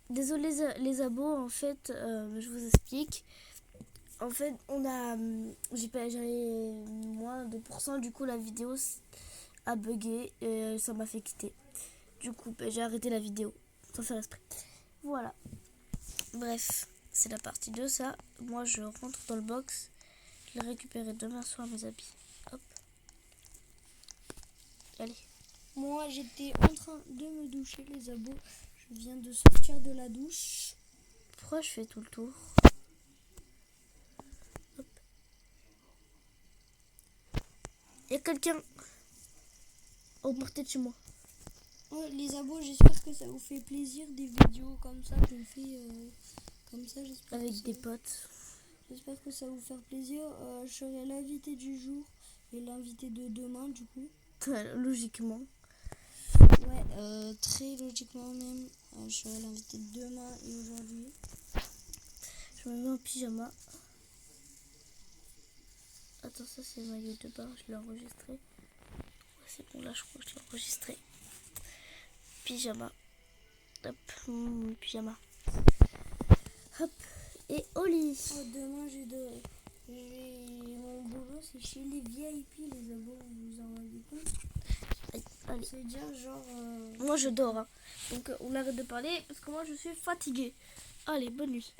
désolé les abos, en fait, je vous explique. En fait, j'avais moins de pourcents, du coup la vidéo a bugué et ça m'a fait quitter. Du coup, j'ai arrêté la vidéo, sans faire exprès. Voilà. Bref, c'est la partie 2, ça. Moi, je rentre dans le box. Je l'ai récupéré demain soir, mes habits. Hop. Allez. Moi, j'étais en train de me doucher, les abos. Je viens de sortir de la douche. Pourquoi je fais tout le tour? Hop. Il y a quelqu'un au portée de chez moi. Ouais, les abos, j'espère que ça vous fait plaisir, des vidéos comme ça que je fais comme ça. J'espère Avec que des potes. J'espère que ça va vous faire plaisir. Je serai l'invité du jour et l'invité de demain, du coup. Logiquement. Ouais, très logiquement même. Je serai l'invité de demain et aujourd'hui. Je me mets en pyjama. Attends, ça c'est le maillot de bain, je l'ai enregistré. Ouais, c'est bon, là je crois que je l'ai enregistré. Pyjama. Hop, pyjama. Hop, et au lit. Demain, mon boulot, c'est chez les VIP, les abos, vous en rendez compte? Allez. C'est dire genre... Moi je dors, hein. Donc on arrête de parler parce que moi je suis fatiguée. Allez, bonne nuit.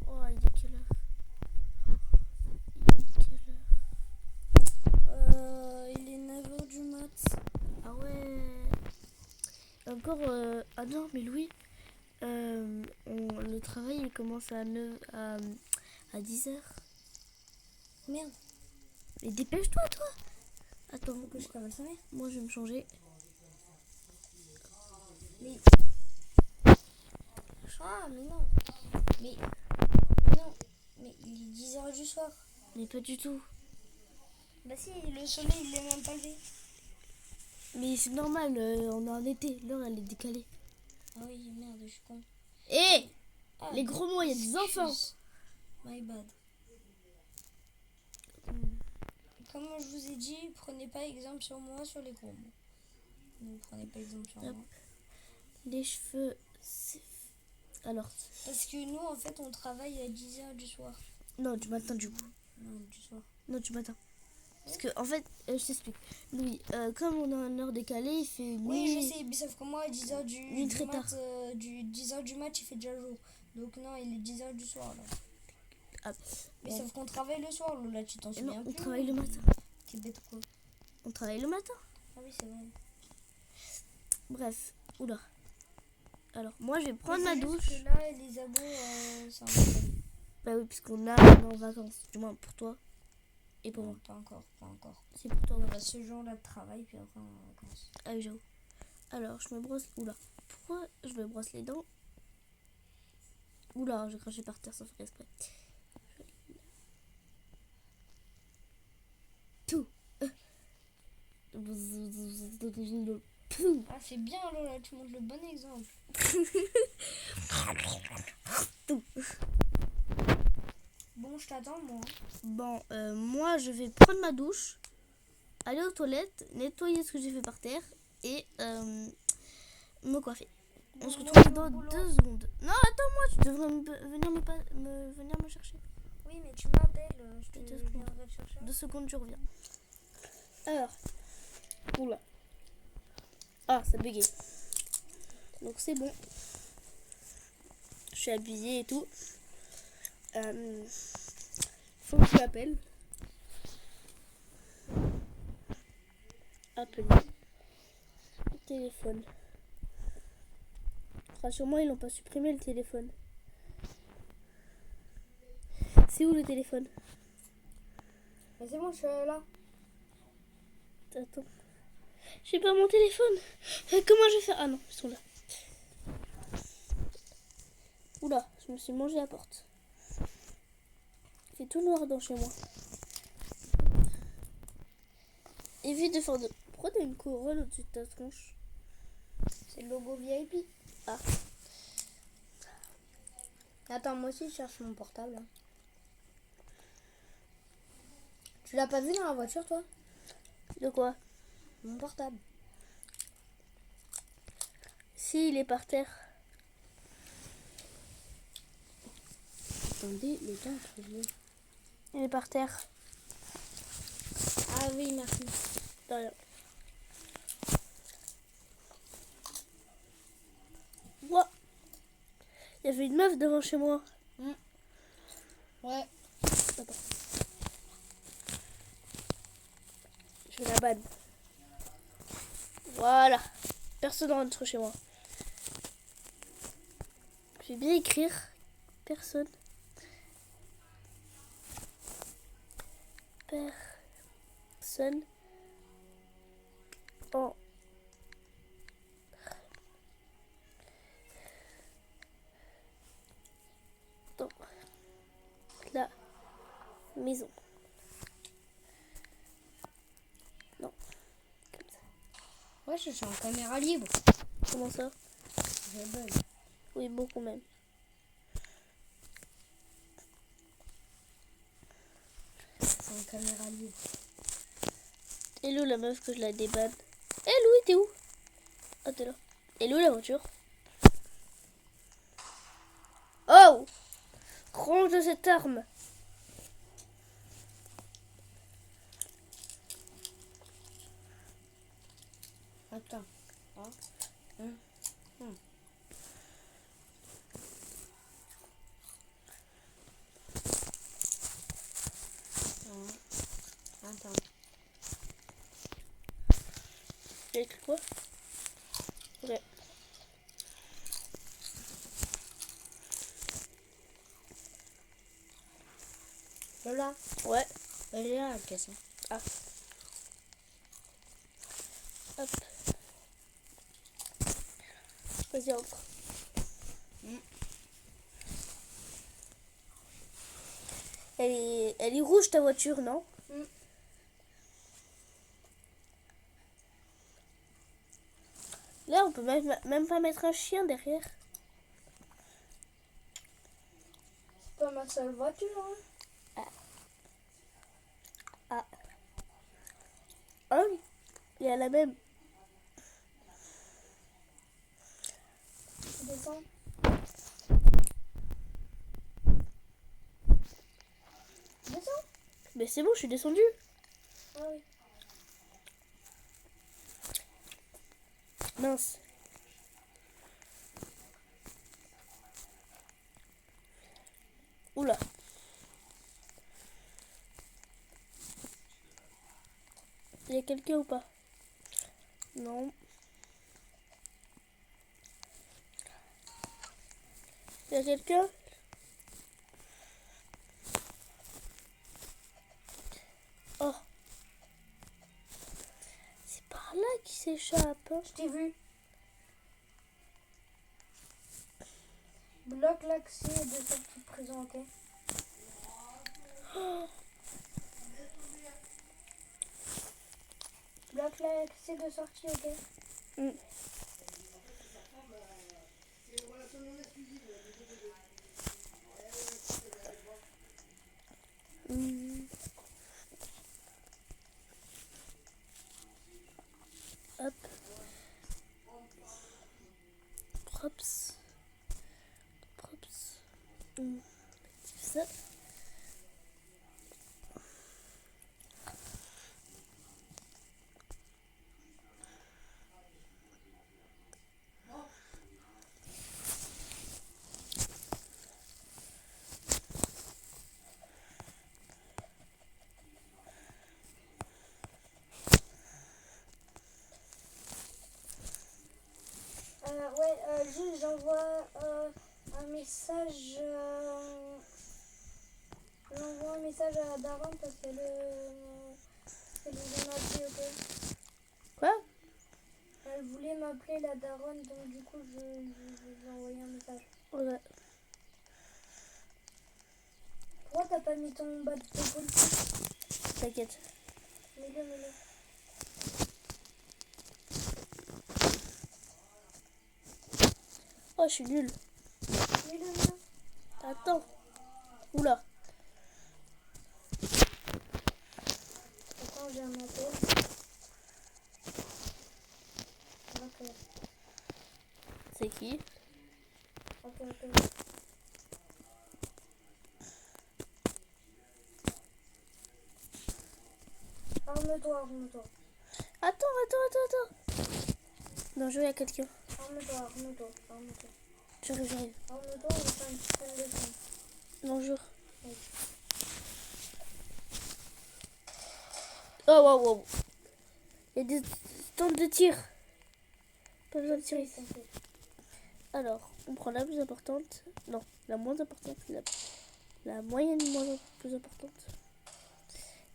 Oh, il est quelle heure? il est 9h du mat. Ah ouais. Encore... Ah non, mais Louis, le travail il commence à 10h. Merde, Mais dépêche-toi, toi. Attends, faut que je cavale sa mère. moi je vais me changer. Mais... Ah, mais non. Mais non. Mais il est 10h du soir. Mais pas du tout. Bah si, le soleil, il est même pas levé. Mais c'est normal, on est en été, l'heure elle est décalée. Ah oui, merde, je suis con. Hé, Ah, les gros mots, il y a des enfants. My bad. Comme je vous ai dit, prenez pas exemple sur moi, sur les gros mots. Ne prenez pas exemple sur Hop. moi. Les cheveux, alors, Parce que nous, en fait, on travaille à 10h du soir. non, du matin du coup. Non, du soir. Non, du matin. Parce que, en fait, je t'explique. Louis, comme on a une heure décalée, il fait nuit. Oui, je sais, mais sauf que moi, à 10h Nuit très tard. 10h du match, il fait déjà jour. Donc non, il est 10h du soir, là. Ah, Mais bon. sauf qu'on travaille le soir, là, tu t'en souviens Non, plus. on travaille le matin. T'es bête, quoi. On travaille le matin. Ah oui, c'est vrai. Bref, oula. Alors, moi, je vais prendre ma douche. Que là, les abos, c'est un problème. Bah oui, puisqu'on est en vacances. Du moins pour toi et pour moi. Pas encore, pas encore. C'est pour toi. On a ce jour-là de travail, puis après, on est en vacances. Ah oui, j'avoue. Alors, je me brosse. Oula. Pourquoi je me brosse les dents? Oula, j'ai craché par terre sans faire exprès. Tout. Ah, c'est bien, Lola, tu montres le bon exemple. Tout. Bon, je t'attends, moi. Bon, moi, je vais prendre ma douche, aller aux toilettes, nettoyer ce que j'ai fait par terre et me coiffer. On se retrouve dans 2 secondes. Non, attends-moi, tu devrais venir me chercher. Oui, mais tu m'appelles, je viendrai te chercher. 2 secondes, je reviens. Alors, oula. Ah, ça bugait. Donc c'est bon. Je suis habillée et tout. Faut que je l'appelle. Appeler. Téléphone. Rassure-moi, ils n'ont pas supprimé le téléphone. C'est où le téléphone? Mais c'est bon, je suis là. Attends. J'ai pas mon téléphone. Comment je vais faire? Ah non, ils sont là. Oula, je me suis mangé la porte. Il fait tout noir dans chez moi. Évite de faire de... Pourquoi t'as une couronne au-dessus de ta tronche? C'est le logo VIP. Ah. Attends, moi aussi je cherche mon portable. Hein. Tu l'as pas vu dans la voiture, toi? De quoi? Mon portable. Si, il est par terre. Attendez, le temps est trop long. Il est par terre. Ah oui, merci. De rien. Ouah. Il y avait une meuf devant chez moi. Ouais. Attends. Je la banne. Voilà. Personne rentre chez moi. Je vais bien écrire. Personne. Personne. En. Dans la maison. Non. Comme ça. Ouais, je suis en caméra libre. Comment ça? Je bug. Oui, beaucoup même. C'est en caméra libre. Hello la meuf que je la débanne. Eh Louis, t'es où? Ah, t'es là. Hello la voiture. Oh! Range de cette arme. Attends. Ah. Attends. J'ai écrit quoi? Ok. Lola, Ouais. elle est là la caisse. Ah. Hop. Vas-y, entre. Elle est rouge ta voiture, non? Là, on peut même pas mettre un chien derrière. C'est pas ma seule voiture. Hein. Ah. Ah oui. Il y a la même. Descends. Descends. Mais c'est bon, je suis descendue. Ah oui. Mince. Oula. Il y a quelqu'un ou pas? Non. Il y a quelqu'un? Oh. C'est par là qu'il s'échappe. Hein. Je t'ai vu. Bloque l'accès de sortie de prison, ok? Oh. Bloque l'accès de sortie, ok? Hop. Props. Props. C'est ça. Juste j'envoie un message. J'envoie un message à Daron parce qu'elle nous en a dit, ok? Quoi? Elle voulait m'appeler la daronne, donc du coup, je lui ai envoyé un message. Ouais. Pourquoi t'as pas mis ton badge de policier? T'inquiète. Mets-le. Oh, je suis nulle. Mets-le. Attends. Oula. Attends, j'ai un appel. Ok. C'est qui? Ok. Arme-toi. Attends. Non, je vais à quelqu'un. Arme-toi. J'arrive. Arme-toi, on va faire une petite défense. Bonjour. Oui. Oh, wow. Il y a des stands de tir. Pas besoin de tirer. T'inquiète. Alors, on prend la plus importante. Non, la moins importante. La moyenne plus importante.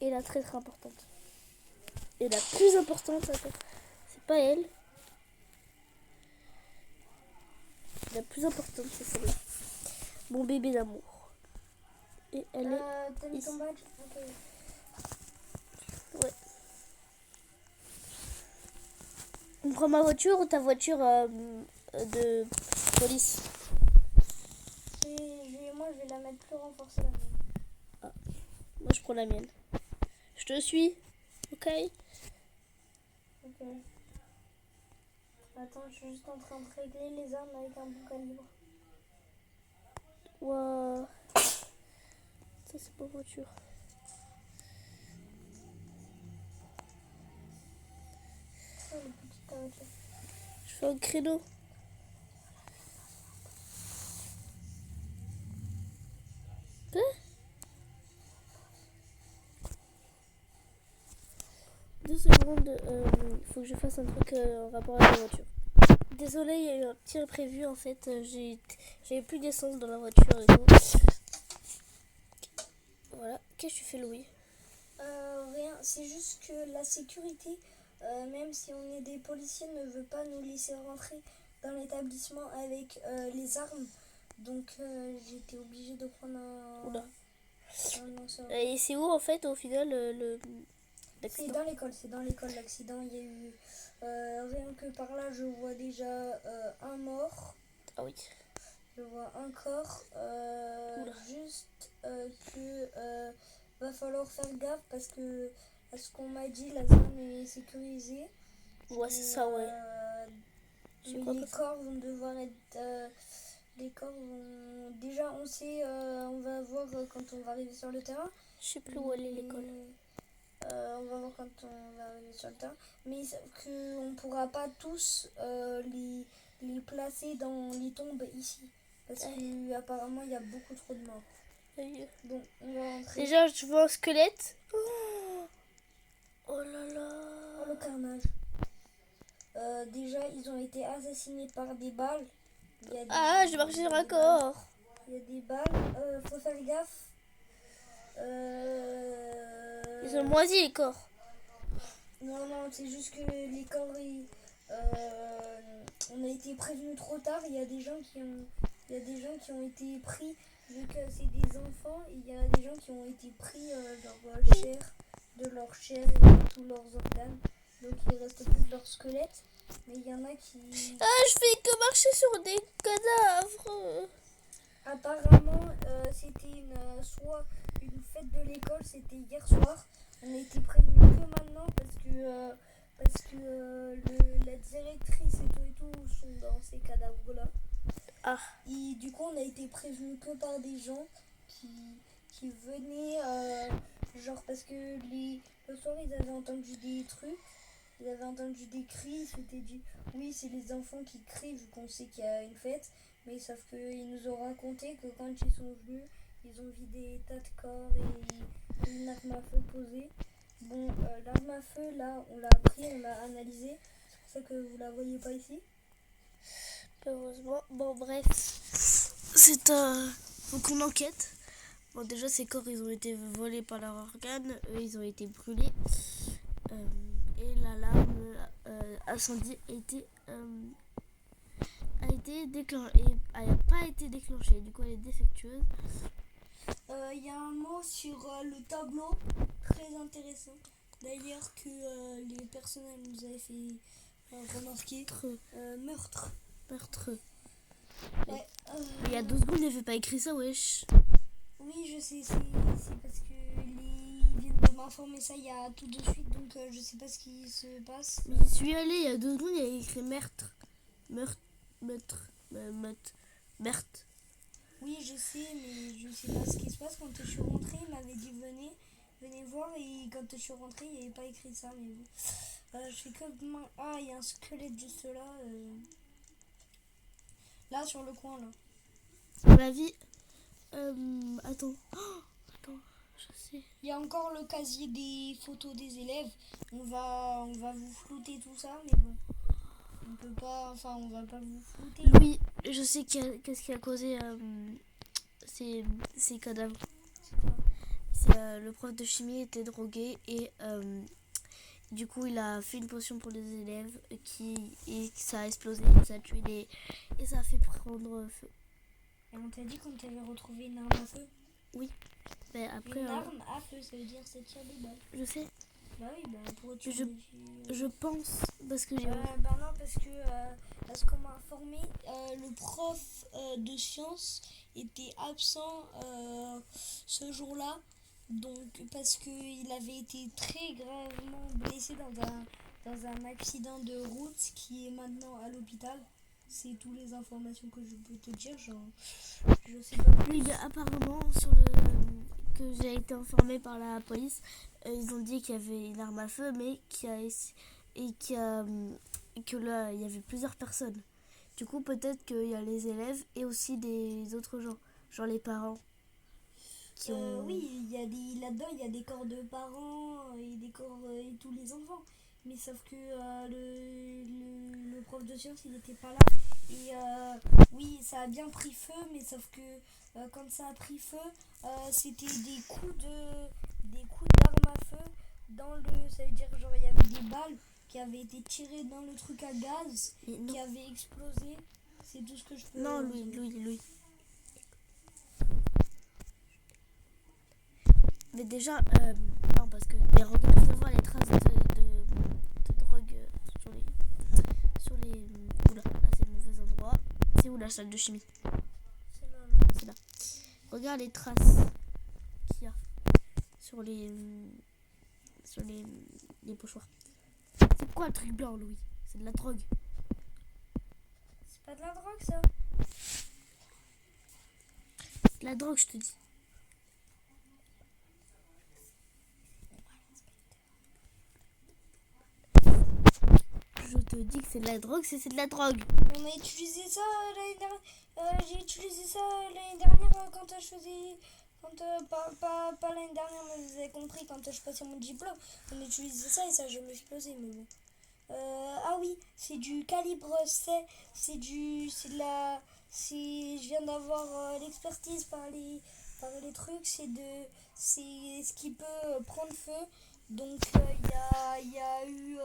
Et la très importante. Et la plus importante, attends, c'est pas elle. La plus importante, c'est celle-là. Mon bébé d'amour. Et elle est T'as mis ici. ton badge? Ok. Ouais. On prend ma voiture ou ta voiture de police? Moi, je vais la mettre plus renforcée la mienne. Moi, je prends la mienne. Je te suis. Ok. Ok. Attends, je suis juste en train de régler les armes avec un bon calibre. Wow. Ça, c'est ma voiture. Oh, le petit ta voiture. Je fais un créneau. Hein? 2 secondes. Il faut que je fasse un truc en rapport avec la voiture. Désolée, il y a eu un petit imprévu en fait. J'avais plus d'essence dans la voiture et tout. Voilà. Qu'est-ce que tu fais, Louis? Rien, c'est juste que la sécurité, même si on est des policiers, ne veut pas nous laisser rentrer dans l'établissement avec les armes. Donc j'étais obligée de prendre Oula. un lanceur. Et c'est où en fait au final C'est l'accident? dans l'école l'accident. Il y a eu rien que par là, je vois déjà un mort. Ah oui. Je vois un corps. Oula. Juste que va falloir faire gaffe parce que à ce qu'on m'a dit, la zone est sécurisée. Ouais, c'est ça, ouais. Je Mais crois les que corps vont devoir être. Les corps vont. Déjà, on sait, on va voir quand on va arriver sur le terrain. je sais plus où elle est l'école. On va voir quand on va arriver sur le terrain. Mais qu'on ne pourra pas tous les placer dans les tombes ici. Parce qu'apparemment, il y a beaucoup trop de morts. Aïe. Bon, on va rentrer. Déjà, je vois un squelette. Oh là là. Oh, le carnage. Déjà, ils ont été assassinés par des balles. Il y a Ah, je marche sur un corps. Il y a des balles. Faut faire gaffe. Ils ont moisi les corps. Non, c'est juste que les corps, on a été prévenus trop tard. Il y a des gens qui ont été pris, vu que c'est des enfants. Il y a des gens qui ont été pris de leur chair et de tous leurs organes. Donc il reste plus de leur squelette. Mais il y en a qui... Ah, je fais que marcher sur des cadavres. Apparemment, c'était soit une fête de l'école, c'était hier soir. On a été prévenus que maintenant parce que la directrice et tout sont dans ces cadavres-là. Ah. Et du coup, on a été prévenus que par des gens qui venaient, genre parce que le soir, ils avaient entendu des trucs. Ils avaient entendu des cris, ils s'étaient dit oui, c'est les enfants qui crient vu qu'on sait qu'il y a une fête. Mais sauf qu'ils nous ont raconté que quand ils sont venus, ils ont vu des tas de corps et une arme à feu posée. Bon, l'arme à feu, là, on l'a pris, on l'a analysé. C'est pour ça que vous la voyez pas ici. Heureusement. Bon, bref. C'est un... Donc on enquête. Bon, déjà, ces corps, ils ont été volés par leurs organes. Eux, ils ont été brûlés. Et l'alarme incendie a pas été déclenchée. Du coup, elle est défectueuse. Il y a un mot sur le tableau très intéressant. D'ailleurs que les personnes nous avaient fait remarquer. Meurtre. Meurtre. Ouais, Il y a 2 secondes, il n'avait pas écrit ça, wesh. Oui, je sais, c'est parce que ils viennent de m'informer ça il y a tout de suite, donc je sais pas ce qui se passe. J'y suis allée il y a 2 secondes, il y a écrit meurtre. Meurtre. Oui, je sais, mais je sais pas ce qui se passe. Quand je suis rentrée, il m'avait dit venez voir, et quand je suis rentrée, il n'y avait pas écrit ça, mais bon. Je fais comme... Ah, il y a un squelette juste là. Là, sur le coin, là. À ma vie. Attends. Attends, je sais. Il y a encore le casier des photos des élèves. On va vous flouter tout ça, mais bon. On peut pas... Enfin, on va pas vous flouter. Oui, je sais qu'est-ce qui a causé ces cadavres. C'est quoi? C'est le prof de chimie était drogué et du coup il a fait une potion pour les élèves et ça a explosé, ça a tué et ça a fait prendre feu. Et on t'a dit qu'on t'avait retrouvé une arme à feu? Oui, mais après Une arme à feu, ça veut dire ça tire des balles. je sais, Bah oui, bah pour tuer je pense parce que j'ai bah non, parce que à ce qu'on m'a informé, le prof de sciences était absent ce jour-là, donc parce qu'il avait été très gravement blessé dans un accident de route qui est maintenant à l'hôpital. C'est toutes les informations que je peux te dire, genre, je sais pas plus. oui, mais apparemment que j'ai été informée par la police, ils ont dit qu'il y avait une arme à feu mais que là il y avait plusieurs personnes. Du coup, peut-être qu'il y a les élèves et aussi des autres gens, genre les parents. Oui, il y a là-dedans, il y a des corps de parents et des corps et tous les enfants. Mais sauf que le prof de sciences, il n'était pas là. Et oui, ça a bien pris feu, mais sauf que quand ça a pris feu, c'était des coups d'arme à feu dans le... Ça veut dire genre il y avait des balles qui avaient été tirées dans le truc à gaz, qui avaient explosé. C'est tout ce que je peux... Non, Louis. Mais déjà, non, parce que regarde, tu vas voir les traces de drogue sur les... Oula, là c'est le mauvais endroit. C'est où la salle de chimie? C'est là. Regarde les traces qu'il y a sur les pochoirs. C'est quoi le truc blanc, Louis? C'est de la drogue. C'est pas de la drogue, ça? De la drogue, je te dis. Je te dis que c'est de la drogue, c'est de la drogue. On a utilisé ça l'année dernière. J'ai utilisé ça l'année dernière quand je faisais... pas l'année dernière, mais vous avez compris, quand je passais mon diplôme. On a utilisé ça et ça a jamais explosé, mais bon. Ah oui, c'est du calibre C. C'est de la... Je viens d'avoir l'expertise par les trucs. C'est ce qui peut prendre feu. Donc il y a eu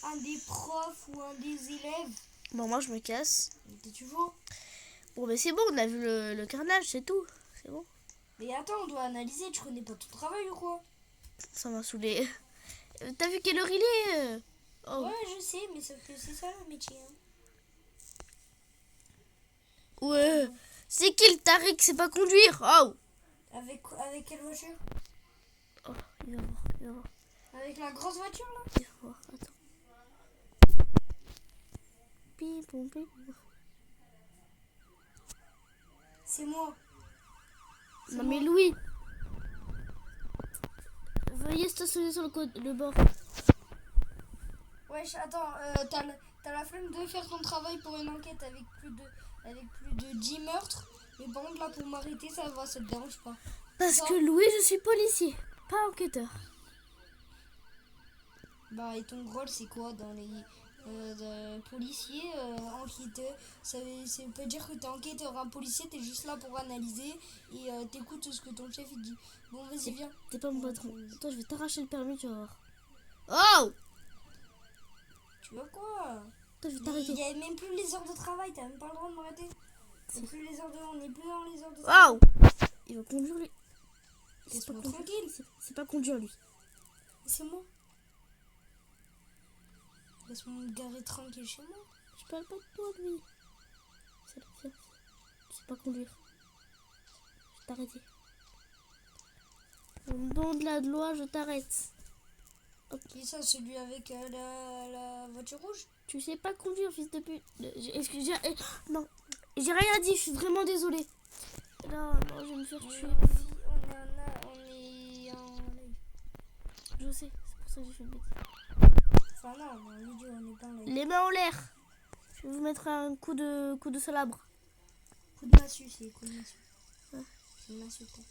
un des profs ou un des élèves. Bon, moi je me casse. T'es toujours? Bon, mais c'est bon, on a vu le carnage, c'est tout. C'est bon. Mais attends, on doit analyser. Tu connais pas tout le travail ou quoi? Ça m'a saoulé. T'as vu quelle heure il est? Oh. Ouais, je sais, mais sauf que c'est ça le métier. Hein. Ouais. C'est qui le taré qui sait pas conduire? Oh. Avec quelle voiture? Oh, il va voir. Avec la grosse voiture là? Il va voir, attends. Pipon. C'est moi. Non mais Louis. Veuillez stationner sur le bord. Wesh, attends, t'as la flemme de faire ton travail pour une enquête avec plus de 10 meurtres. Mais par contre là pour m'arrêter ça va, ça te dérange pas. Parce que Louis, je suis policier, pas enquêteur. Bah et ton rôle c'est quoi dans les policiers, enquêteur? Ça peut dire que t'es enquêteur, un policier t'es juste là pour analyser et t'écoutes ce que ton chef il dit. Bon vas-y viens. T'es pas mon patron. Attends, je vais t'arracher le permis, tu vas voir. Oh! Tu veux quoi? Toi, je vais Il t'arrêter. n'y a même plus les heures de travail, t'as même pas le droit de m'arrêter. C'est plus les heures de... On n'est plus dans les heures de travail. Waouh! Il va conduire lui. Laisse-moi tranquille. C'est pas conduire lui. C'est moi. Laisse-moi me garer tranquille chez moi. Je parle pas de toi lui. C'est pas conduire. Je vais t'arrêter. Au nom de la loi, je t'arrête. Qui ça, celui avec la voiture rouge? Tu sais pas conduire, fils de pute. Excusez, non, j'ai rien dit, je suis vraiment désolée. Non, je vais me faire tuer. Je sais, c'est pour ça que j'ai fait le bêtise. Enfin non, on est en vidéo, on est pas en live. Les mains en l'air. Je vais vous mettre un coup de salabre. Coup de massue, c'est coup de massue. Ouais. C'est une massue, quoi.